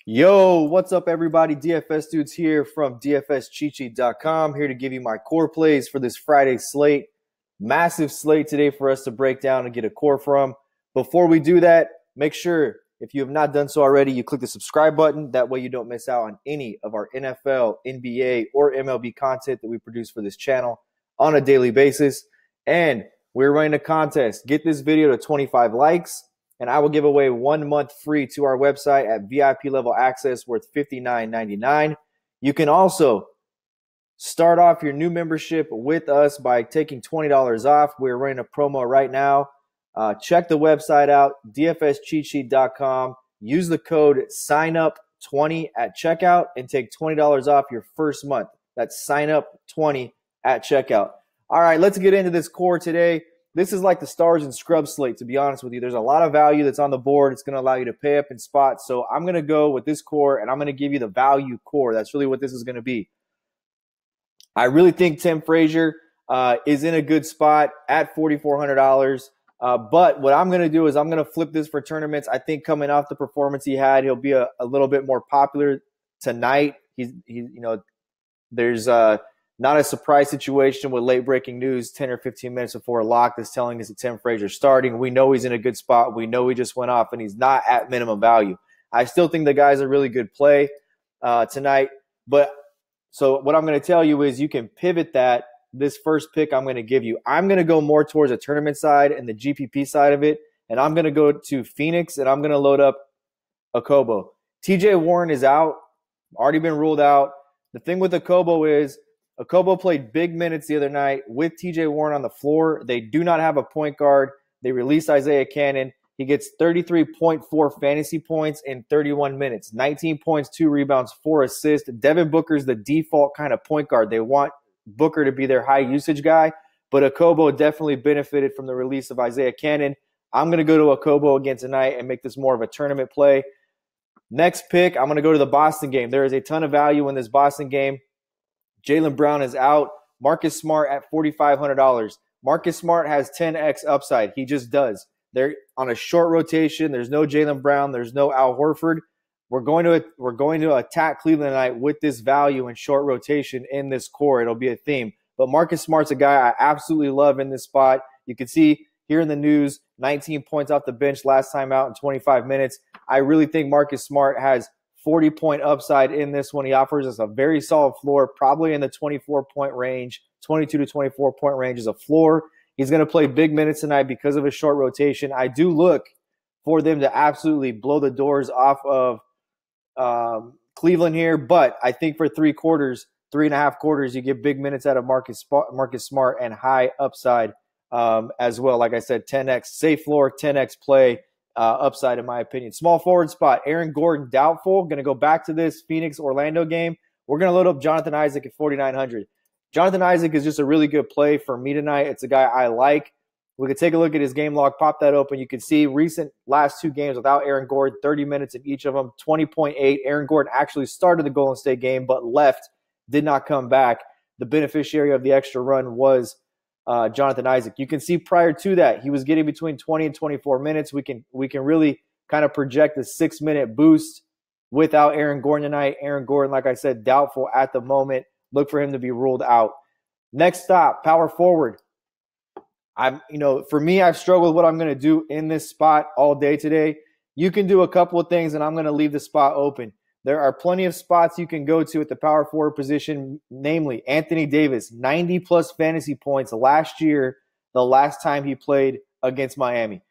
Yo, what's up, everybody? DFS Dudes here from DFSCheatSheet.com, here to give you my core plays for this Friday slate. Massive slate today for us to break down and get a core from. Before we do that, make sure, if you have not done so already, you click the subscribe button. That way you don't miss out on any of our NFL, NBA, or MLB content that we produce for this channel on a daily basis. And we're running a contest. Get this video to 25 likes, and I will give away 1 month free to our website at VIP level access worth $59.99. You can also start off your new membership with us by taking $20 off. We're running a promo right now. Check the website out, dfscheatsheet.com. Use the code SIGNUP20 at checkout and take $20 off your first month. That's SIGNUP20 at checkout. All right, let's get into this core today. This is like the stars and scrubs slate, to be honest with you. There's a lot of value that's on the board. It's going to allow you to pay up in spots. So I'm going to go with this core, and I'm going to give you the value core. That's really what this is going to be. I really think Tim Frazier is in a good spot at $4,400. But what I'm going to do is I'm going to flip this for tournaments. I think coming off the performance he had, he'll be a little bit more popular tonight. There's not a surprise situation with late breaking news 10 or 15 minutes before lock that's telling us that Tim Frazier's starting. We know he's in a good spot. We know he just went off and he's not at minimum value. I still think the guy's a really good play tonight. So what I'm going to tell you is you can pivot this first pick I'm going to give you. I'm going to go more towards a tournament side and the GPP side of it. And I'm going to go to Phoenix and I'm going to load up Okobo. TJ Warren is out, already been ruled out. The thing with Okobo is Okobo played big minutes the other night with TJ Warren on the floor. They do not have a point guard. They released Isaiah Cannon. He gets 33.4 fantasy points in 31 minutes, 19 points, 2 rebounds, 4 assists. Devin Booker's the default kind of point guard. They want Booker to be their high usage guy, but Okobo definitely benefited from the release of Isaiah Cannon. I'm going to go to Okobo again tonight and make this more of a tournament play. Next pick, I'm going to go to the Boston game. There is a ton of value in this Boston game. Jaylen Brown is out. Marcus Smart at $4,500. Marcus Smart has 10x upside. He just does. They're on a short rotation. There's no Jaylen Brown. There's no Al Horford. We're going to attack Cleveland tonight with this value and short rotation in this core. It'll be a theme. But Marcus Smart's a guy I absolutely love in this spot. You can see here in the news, 19 points off the bench last time out in 25 minutes. I really think Marcus Smart has 40-point upside in this one. He offers us a very solid floor, probably in the 24-point range, 22 to 24-point range is a floor. He's going to play big minutes tonight because of his short rotation. I do look for them to absolutely blow the doors off of Cleveland here, but I think for 3.5 quarters, you get big minutes out of Marcus Smart and high upside as well. Like I said, 10x safe floor, 10x play. Upside, in my opinion. Small forward spot, Aaron Gordon, doubtful. Going to go back to this Phoenix-Orlando game. We're going to load up Jonathan Isaac at $4,900. Jonathan Isaac is just a really good play for me tonight. It's a guy I like. We could take a look at his game log, pop that open. You can see recent last 2 games without Aaron Gordon, 30 minutes in each of them, 20.8. Aaron Gordon actually started the Golden State game but left, did not come back. The beneficiary of the extra run was Jonathan Isaac. You can see prior to that, he was getting between 20 and 24 minutes. We can really kind of project a 6-minute boost without Aaron Gordon tonight. Aaron Gordon, like I said, doubtful at the moment. Look for him to be ruled out. Next stop, power forward. For me, I've struggled with what I'm going to do in this spot all day today. You can do a couple of things, and I'm going to leave the spot open. There are plenty of spots you can go to at the power forward position, namely Anthony Davis, 90-plus fantasy points last year, the last time he played against Miami.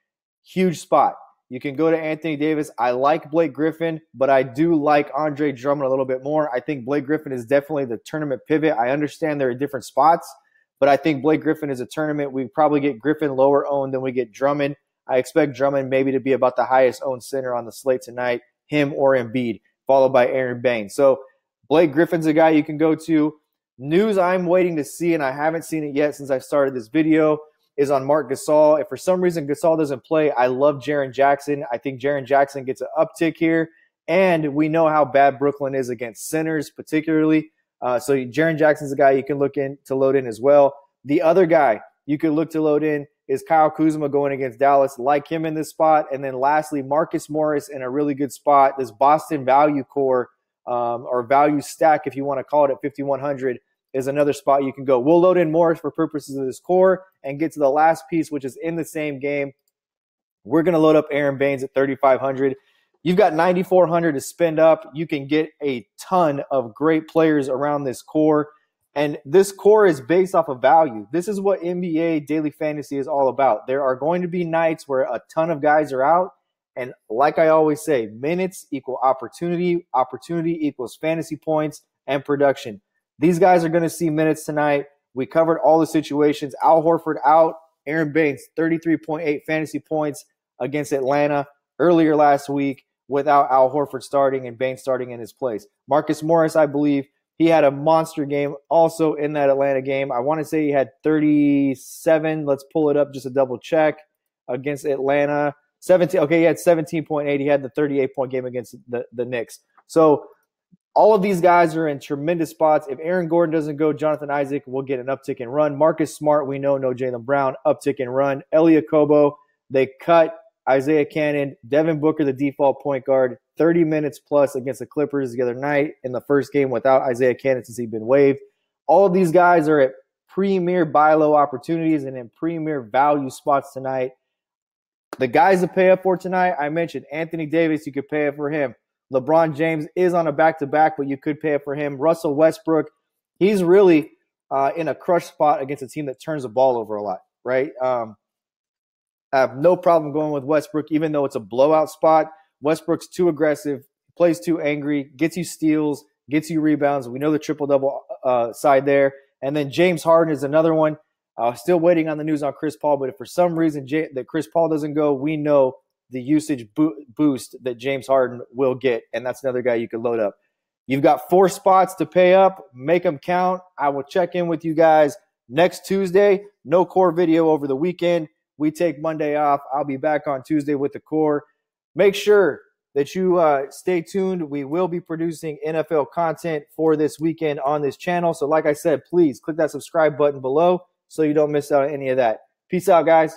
Huge spot. You can go to Anthony Davis. I like Blake Griffin, but I do like Andre Drummond a little bit more. I think Blake Griffin is definitely the tournament pivot. I understand they're in different spots, but I think Blake Griffin is a tournament. We probably get Griffin lower owned than we get Drummond. I expect Drummond maybe to be about the highest owned center on the slate tonight, him or Embiid, followed by Aaron Baines. So Blake Griffin's a guy you can go to. News I'm waiting to see, and I haven't seen it yet since I started this video, is on Marc Gasol. If for some reason Gasol doesn't play, I love Jaren Jackson. I think Jaren Jackson gets an uptick here, and we know how bad Brooklyn is against centers particularly. So Jaren Jackson's a guy you can look in to load in as well. The other guy you could look to load in is Kyle Kuzma going against Dallas. Like him in this spot. And then lastly, Marcus Morris in a really good spot. This Boston value core or value stack, if you want to call it, at 5,100 is another spot you can go. We'll load in Morris for purposes of this core and get to the last piece, which is in the same game. We're going to load up Aaron Baines at 3,500. You've got 9,400 to spend up. You can get a ton of great players around this core. And this core is based off of value. This is what NBA Daily Fantasy is all about. There are going to be nights where a ton of guys are out. And like I always say, minutes equal opportunity. Opportunity equals fantasy points and production. These guys are going to see minutes tonight. We covered all the situations. Al Horford out. Aaron Baines, 33.8 fantasy points against Atlanta earlier last week without Al Horford starting and Baines starting in his place. Marcus Morris, I believe, he had a monster game also in that Atlanta game. I want to say he had 37. Let's pull it up just to double check against Atlanta. 17. Okay, he had 17.8. He had the 38-point game against the Knicks. So all of these guys are in tremendous spots. If Aaron Gordon doesn't go, Jonathan Isaac will get an uptick in run. Marcus Smart, we know, no Jaylen Brown, uptick in run. Elie Okobo, they cut Isaiah Cannon. Devin Booker, the default point guard, 30 minutes plus against the Clippers the other night in the first game without Isaiah Cannon since he'd been waived. All of these guys are at premier buy low opportunities and in premier value spots tonight. The guys to pay up for tonight, I mentioned Anthony Davis, you could pay up for him. LeBron James is on a back-to-back, but you could pay up for him. Russell Westbrook, he's really in a crush spot against a team that turns the ball over a lot, right? I have no problem going with Westbrook, even though it's a blowout spot. Westbrook's too aggressive, plays too angry, gets you steals, gets you rebounds. We know the triple-double side there. And then James Harden is another one. Still waiting on the news on Chris Paul, but if for some reason that Chris Paul doesn't go, we know the usage boost that James Harden will get, and that's another guy you can load up. You've got 4 spots to pay up. Make them count. I will check in with you guys next Tuesday. No core video over the weekend. We take Monday off. I'll be back on Tuesday with the core. Make sure that you stay tuned. We will be producing NFL content for this weekend on this channel. So like I said, please click that subscribe button below so you don't miss out on any of that. Peace out, guys.